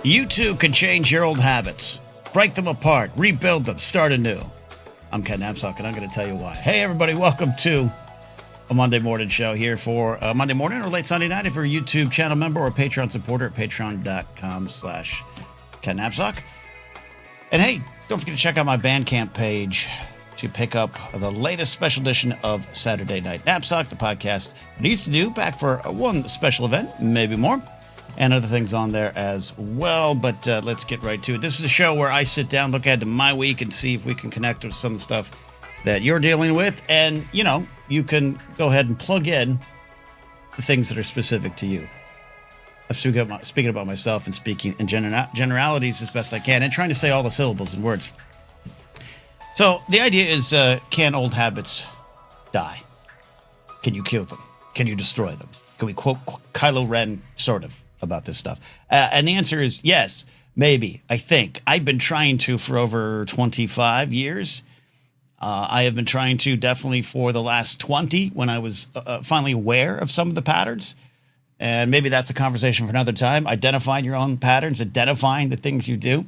You too can change your old habits, break them apart, rebuild them, start anew. I'm Ken Napzok, and I'm going to tell you why. Hey, everybody, welcome to a Monday morning show here for Monday morning or late Sunday night if you're a YouTube channel member or a Patreon supporter at patreon.com/Ken Napzok. And hey, don't forget to check out my Bandcamp page to pick up the latest special edition of Saturday Night Napzok, the podcast that I used to do back for one special event, maybe more, and other things on there as well. But let's get right to it. This is a show where I sit down, look ahead to my week, and see if we can connect with some of the stuff that you're dealing with. And, you know, you can go ahead and plug in the things that are specific to you. I'm speaking about myself and speaking in generalities as best I can and trying to say all the syllables and words. So the idea is, can old habits die? Can you kill them? Can you destroy them? Can we quote Kylo Ren, sort of, about this stuff? And the answer is yes, maybe, I think. I've been trying to for over 25 years. I have been trying to definitely for the last 20 when I was finally aware of some of the patterns. And maybe that's a conversation for another time. Identifying your own patterns, identifying the things you do.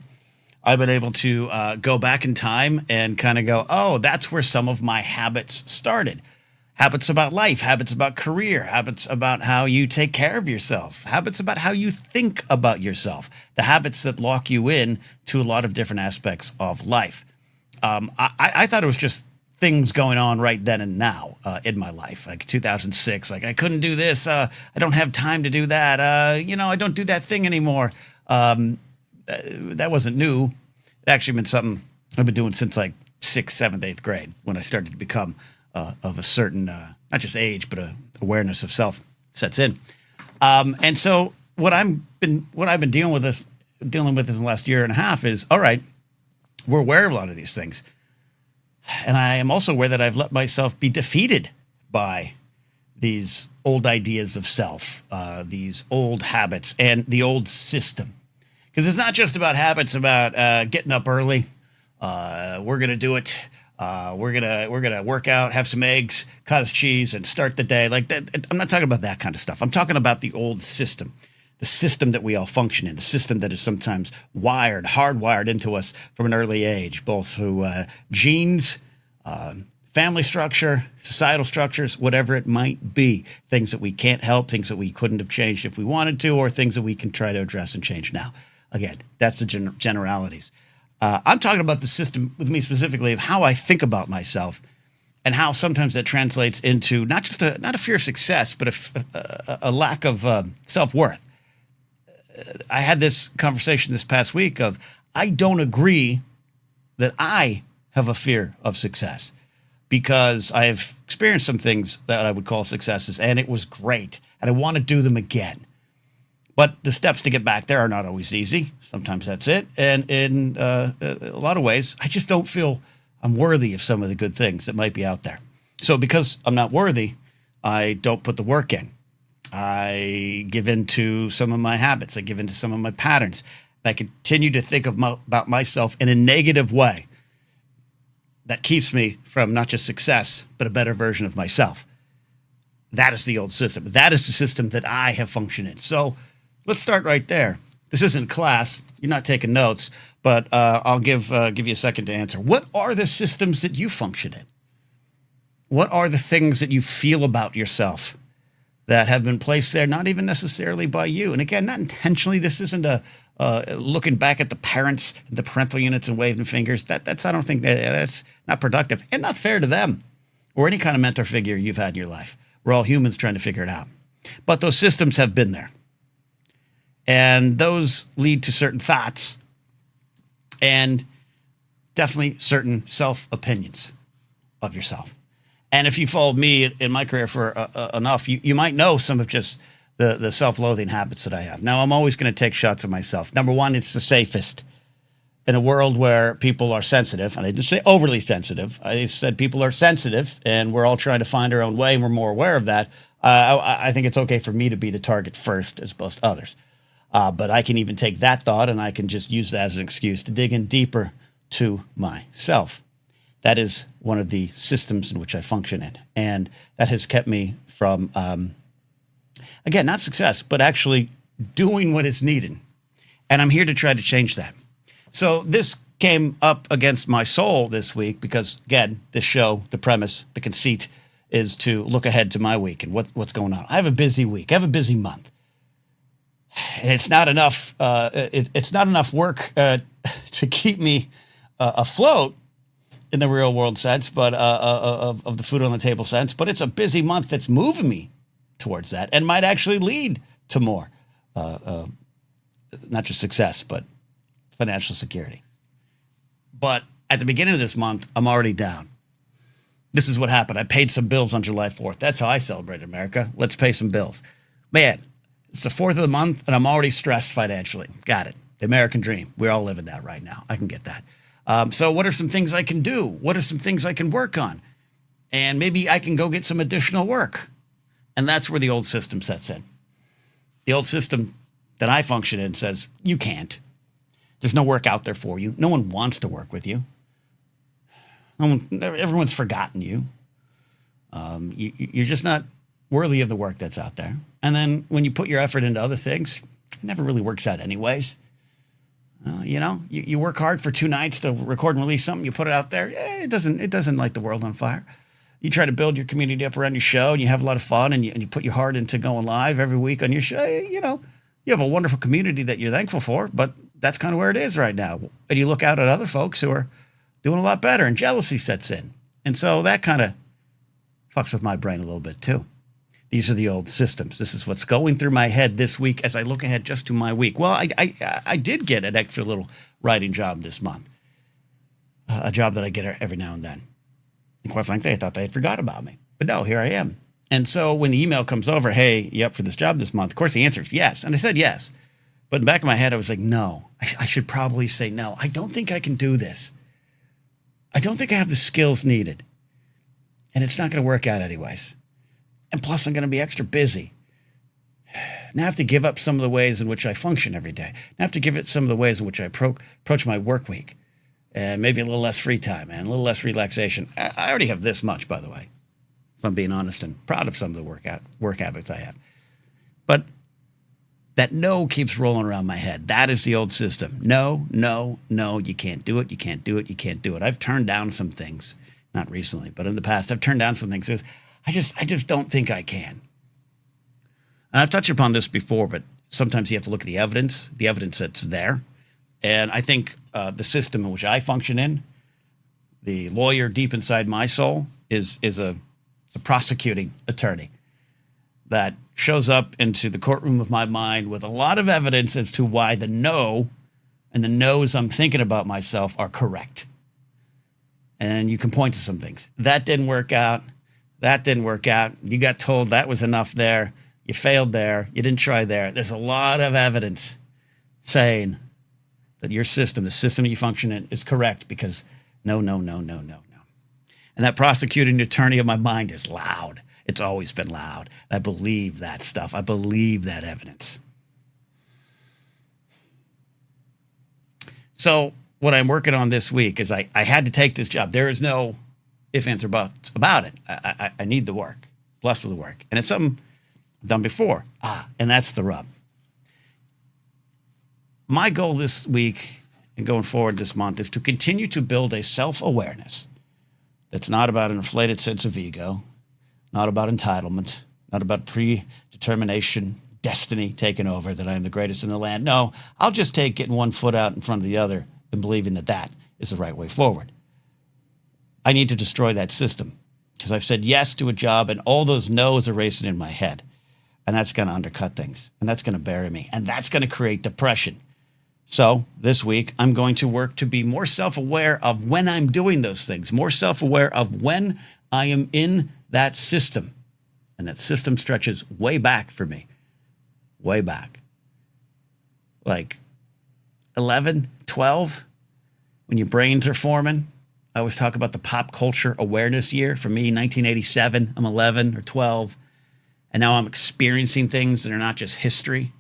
I've been able to go back in time and kind of go, oh, that's where some of my habits started. Habits about life, habits about career, habits about how you take care of yourself, habits about how you think about yourself, the habits that lock you in to a lot of different aspects of life. I thought it was just things going on right then and now in my life, like 2006, like I couldn't do this. I don't have time to do that. I don't do that thing anymore. That wasn't new. It actually been something I've been doing since like 6th, 7th, 8th grade when I started to become of a certain, not just age, but a awareness of self sets in. And so what I've been dealing with this in the last year and a half is, all right, we're aware of a lot of these things. And I am also aware that I've let myself be defeated by these old ideas of self, these old habits and the old system. Because it's not just about habits about getting up early. We're going to do it. We're gonna work out, have some eggs, cut us cheese, and start the day like that. I'm not talking about that kind of stuff. I'm talking about the old system, the system that we all function in, the system that is sometimes hardwired into us from an early age, both through genes, family structure, societal structures, whatever it might be, things that we can't help, things that we couldn't have changed if we wanted to, or things that we can try to address and change now. Again, that's the generalities. I'm talking about the system with me specifically of how I think about myself and how sometimes that translates into not just not a fear of success, but a lack of self-worth. I had this conversation this past week of I don't agree that I have a fear of success because I have experienced some things that I would call successes and it was great and I want to do them again. But the steps to get back there are not always easy. Sometimes that's it. And in a lot of ways, I just don't feel I'm worthy of some of the good things that might be out there. So because I'm not worthy, I don't put the work in. I give in to some of my habits. I give in to some of my patterns. And I continue to think about myself in a negative way that keeps me from not just success, but a better version of myself. That is the old system. That is the system that I have functioned in. So let's start right there. This isn't class. You're not taking notes, but I'll give you a second to answer. What are the systems that you function in? What are the things that you feel about yourself that have been placed there, not even necessarily by you? And again, not intentionally. This isn't a looking back at the parents, the parental units and waving fingers. I don't think that's not productive and not fair to them or any kind of mentor figure you've had in your life. We're all humans trying to figure it out. But those systems have been there. And those lead to certain thoughts and definitely certain self-opinions of yourself. And if you followed me in my career for enough, you might know some of just the self-loathing habits that I have. Now, I'm always going to take shots at myself. Number one, it's the safest. In a world where people are sensitive, and I didn't say overly sensitive, I said people are sensitive, and we're all trying to find our own way, and we're more aware of that. I think it's okay for me to be the target first as opposed to others. But I can even take that thought and I can just use that as an excuse to dig in deeper to myself. That is one of the systems in which I function in. And that has kept me from, again, not success, but actually doing what is needed And I'm here to try to change that. So this came up against my soul this week because, again, this show, the premise, the conceit is to look ahead to my week and what's going on. I have a busy week. I have a busy month. And it's not enough. It's not enough work to keep me afloat in the real world sense, but of the food on the table sense. But it's a busy month that's moving me towards that and might actually lead to more, not just success, but financial security. But at the beginning of this month, I'm already down. This is what happened. I paid some bills on July 4th. That's how I celebrate America. Let's pay some bills. Man, it's the 4th of the month, and I'm already stressed financially. Got it. The American dream. We're all living that right now. I can get that. So what are some things I can do? What are some things I can work on? And maybe I can go get some additional work. And that's where the old system sets in. The old system that I function in says, you can't. There's no work out there for you. No one wants to work with you. Everyone's forgotten you. You're just not worthy of the work that's out there. And then when you put your effort into other things, it never really works out anyways. You work hard for 2 nights to record and release something. You put it out there. It doesn't light the world on fire. You try to build your community up around your show, and you have a lot of fun, and you put your heart into going live every week on your show. You have a wonderful community that you're thankful for, but that's kind of where it is right now. And you look out at other folks who are doing a lot better, and jealousy sets in. And so that kind of fucks with my brain a little bit too. These are the old systems. This is what's going through my head this week as I look ahead just to my week. Well, I did get an extra little writing job this month, a job that I get every now and then. And quite frankly, I thought they had forgot about me. But no, here I am. And so when the email comes over, hey, you up for this job this month? Of course, the answer is yes. And I said yes. But in the back of my head, I was like, no, I should probably say no. I don't think I can do this. I don't think I have the skills needed. And it's not going to work out anyways. And plus, I'm going to be extra busy. Now I have to give up some of the ways in which I function every day. Now I have to give it some of the ways in which I approach my work week. And maybe a little less free time and a little less relaxation. I already have this much, by the way, if I'm being honest and proud of some of the work habits I have. But that no keeps rolling around my head. That is the old system. No, you can't do it. You can't do it. You can't do it. I've turned down some things, not recently, but in the past, I've turned down some things. I just don't think I can. And I've touched upon this before, but sometimes you have to look at the evidence that's there. And I think the system in which I function in, the lawyer deep inside my soul, is a prosecuting attorney that shows up into the courtroom of my mind with a lot of evidence as to why the no and the no's I'm thinking about myself are correct. And you can point to some things. That didn't work out. That didn't work out. You got told that was enough there. You failed there. You didn't try there. There's a lot of evidence saying that your system, the system that you function in, is correct because no. And that prosecuting attorney of my mind is loud. It's always been loud. I believe that stuff. I believe that evidence. So what I'm working on this week is I had to take this job. There is no ifs, ands, or buts about it. I need the work. Blessed with the work. And it's something I've done before. And that's the rub. My goal this week and going forward this month is to continue to build a self-awareness that's not about an inflated sense of ego, not about entitlement, not about predetermination, destiny taking over, that I am the greatest in the land. No, I'll just take getting one foot out in front of the other and believing that that is the right way forward. I need to destroy that system because I've said yes to a job and all those no's are racing in my head. And that's going to undercut things. And that's going to bury me. And that's going to create depression. So this week, I'm going to work to be more self-aware of when I'm doing those things, more self-aware of when I am in that system. And that system stretches way back for me, way back. Like 11, 12, when your brains are forming. I always talk about the pop culture awareness year. For me, 1987, I'm 11 or 12. And now I'm experiencing things that are not just history.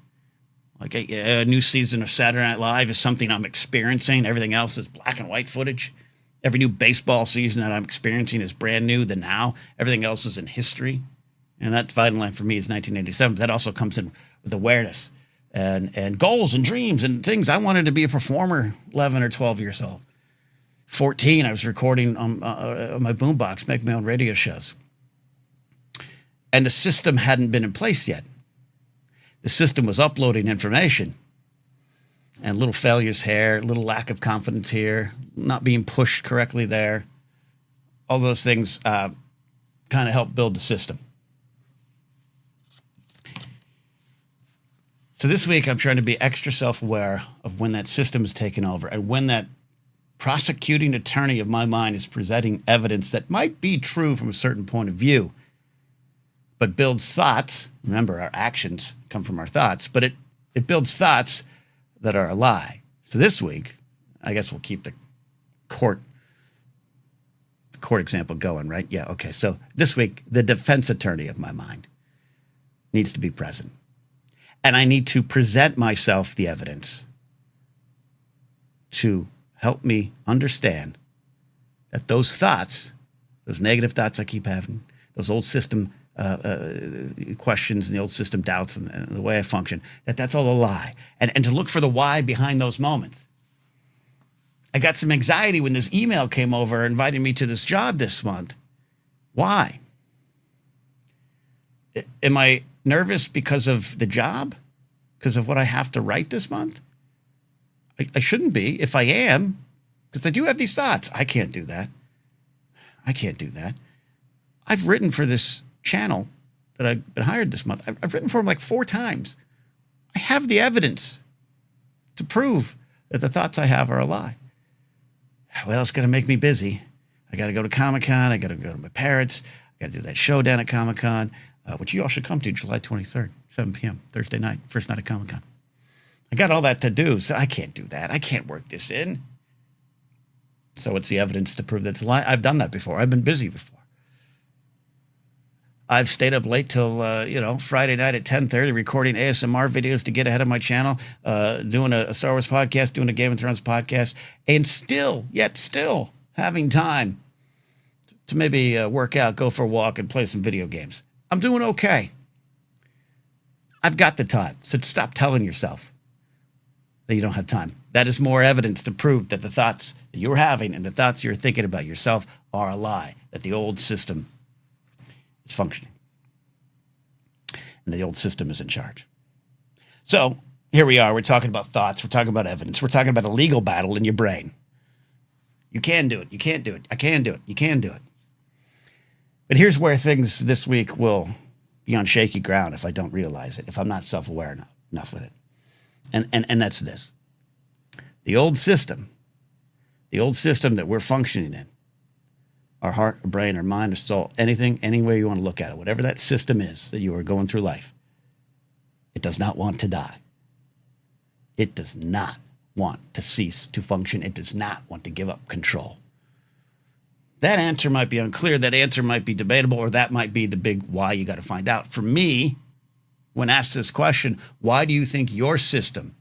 Like a new season of Saturday Night Live is something I'm experiencing. Everything else is black and white footage. Every new baseball season that I'm experiencing is brand new, the now. Everything else is in history. And that dividing line for me is 1987. But that also comes in with awareness. and goals and dreams and things. I wanted to be a performer 11 or 12 years old. 14, I was recording on my boombox, making my own radio shows. And the system hadn't been in place yet. The system was uploading information. And little failures here, little lack of confidence here, not being pushed correctly there. All those things kind of help build the system. So this week, I'm trying to be extra self-aware of when that system is taking over and when that prosecuting attorney of my mind is presenting evidence that might be true from a certain point of view, but builds thoughts. Remember, our actions come from our thoughts, but it builds thoughts that are a lie. So this week, I guess we'll keep the court example going, right? Yeah, okay. So this week, the defense attorney of my mind needs to be present. And I need to present myself the evidence to help me understand that those thoughts, those negative thoughts I keep having, those old system questions and the old system doubts and the way I function, that's all a lie. And to look for the why behind those moments. I got some anxiety when this email came over inviting me to this job this month. Why? Am I nervous because of the job? Because of what I have to write this month? I shouldn't be. If I am, because I do have these thoughts. I can't do that. I can't do that. I've written for this channel that I've been hired this month. I've written for them like 4 times. I have the evidence to prove that the thoughts I have are a lie. Well, it's going to make me busy. I got to go to Comic-Con. I got to go to my parents. I got to do that show down at Comic-Con, which you all should come to July 23rd, 7 p.m., Thursday night, first night of Comic-Con. I got all that to do, so I can't do that. I can't work this in. So what's the evidence to prove that it's a lie? I've done that before. I've been busy before. I've stayed up late till, Friday night at 10:30 recording ASMR videos to get ahead of my channel, doing a Star Wars podcast, doing a Game of Thrones podcast, and still having time to maybe work out, go for a walk, and play some video games. I'm doing okay. I've got the time. So stop telling yourself that you don't have time. That is more evidence to prove that the thoughts that you're having and the thoughts you're thinking about yourself are a lie, that the old system is functioning. And the old system is in charge. So here we are. We're talking about thoughts. We're talking about evidence. We're talking about a legal battle in your brain. You can do it. You can't do it. I can do it. You can do it. But here's where things this week will be on shaky ground if I don't realize it, if I'm not self-aware enough with it. And that's this. The old system that we're functioning in, our heart, our brain, our mind, our soul, anything, any way you want to look at it, whatever that system is that you are going through life, it does not want to die. It does not want to cease to function. It does not want to give up control. That answer might be unclear. That answer might be debatable, or that might be the big why you got to find out. For me, when asked this question, why do you think your system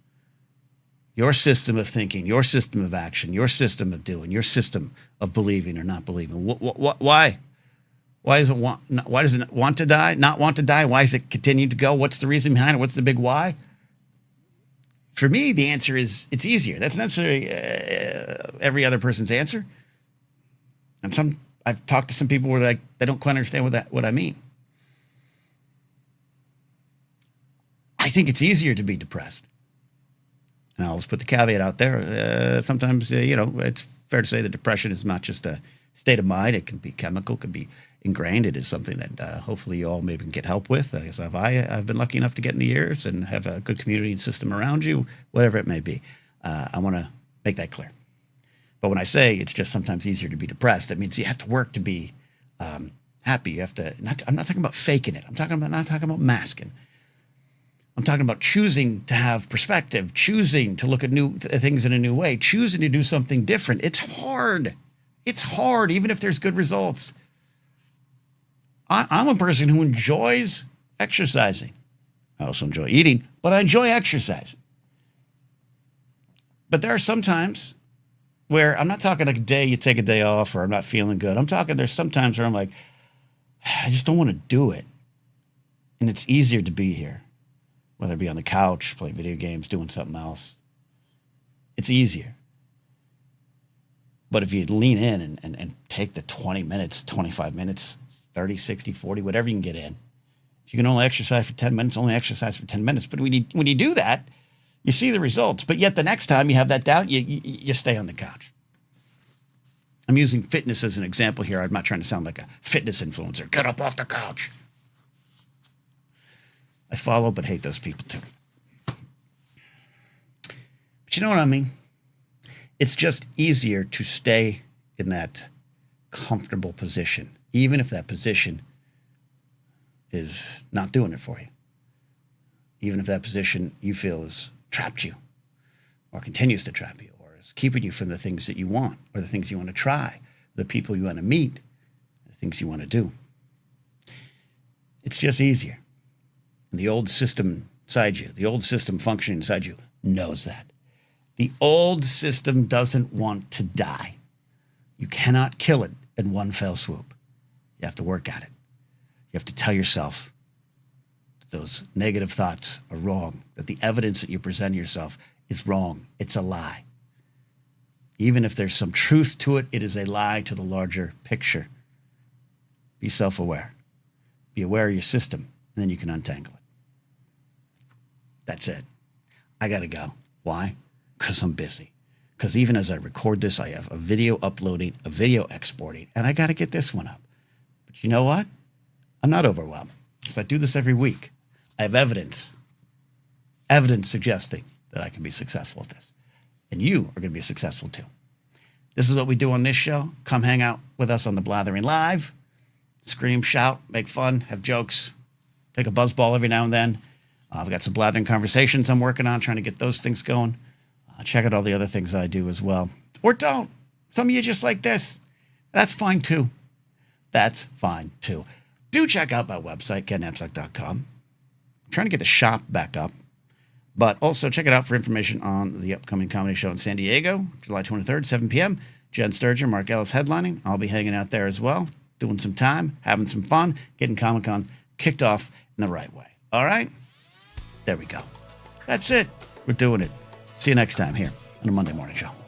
of thinking, your system of action, your system of doing, your system of believing or not believing, why? Why does it want to die? Not want to die? Why does it continue to go? What's the reason behind it? What's the big why? For me, the answer is it's easier. That's not necessarily every other person's answer. And I've talked to some people where they don't quite understand what I mean. I think it's easier to be depressed. And I'll just put the caveat out there. Sometimes, it's fair to say that depression is not just a state of mind. It can be chemical, can be ingrained. It is something that hopefully you all maybe can get help with. I've been lucky enough to get in the years and have a good community and system around you, whatever it may be. I want to make that clear. But when I say it's just sometimes easier to be depressed, that means you have to work to be happy. You have to. I'm not talking about faking it. I'm not talking about masking. I'm talking about choosing to have perspective, choosing to look at new things in a new way, choosing to do something different. It's hard. It's hard, even if there's good results. I'm a person who enjoys exercising. I also enjoy eating, but I enjoy exercising. But there are some times where I'm not talking like a day you take a day off or I'm not feeling good. I'm talking there's some times where I'm like, I just don't want to do it. And it's easier to be here. whether it be on the couch, playing video games, doing something else. It's easier. But if you lean in and take the 20 minutes, 25 minutes, 30, 60, 40, whatever you can get in. If you can only exercise for 10 minutes, only exercise for 10 minutes. But when you do that, you see the results. But yet the next time you have that doubt, you stay on the couch. I'm using fitness as an example here. I'm not trying to sound like a fitness influencer. Get up off the couch. I follow but hate those people too. But you know what I mean? It's just easier to stay in that comfortable position, even if that position is not doing it for you. Even if that position you feel has trapped you or continues to trap you or is keeping you from the things that you want or the things you want to try, the people you want to meet, the things you want to do. It's just easier. And the old system inside you, the old system functioning inside you knows that. The old system doesn't want to die. You cannot kill it in one fell swoop. You have to work at it. You have to tell yourself that those negative thoughts are wrong, that the evidence that you present yourself is wrong. It's a lie. Even if there's some truth to it, it is a lie to the larger picture. Be self-aware. Be aware of your system, and then you can untangle it. That's it. I got to go. Why? Because I'm busy. Because even as I record this, I have a video uploading, a video exporting, and I got to get this one up. But you know what? I'm not overwhelmed because I do this every week. I have evidence suggesting that I can be successful at this. And you are going to be successful too. This is what we do on this show. Come hang out with us on the Blathering Live. Scream, shout, make fun, have jokes, take a buzzball every now and then. I've got some blathering conversations I'm working on, trying to get those things going. Check out all the other things I do as well. Or don't. Some of you just like this. That's fine too. That's fine too. Do check out my website, getnapzok.com. I'm trying to get the shop back up. But also check it out for information on the upcoming comedy show in San Diego, July 23rd, 7 p.m. Jen Sturgeon, Mark Ellis headlining. I'll be hanging out there as well, doing some time, having some fun, getting Comic-Con kicked off in the right way. All right? There we go. That's it. We're doing it. See you next time here on the Monday Morning Show.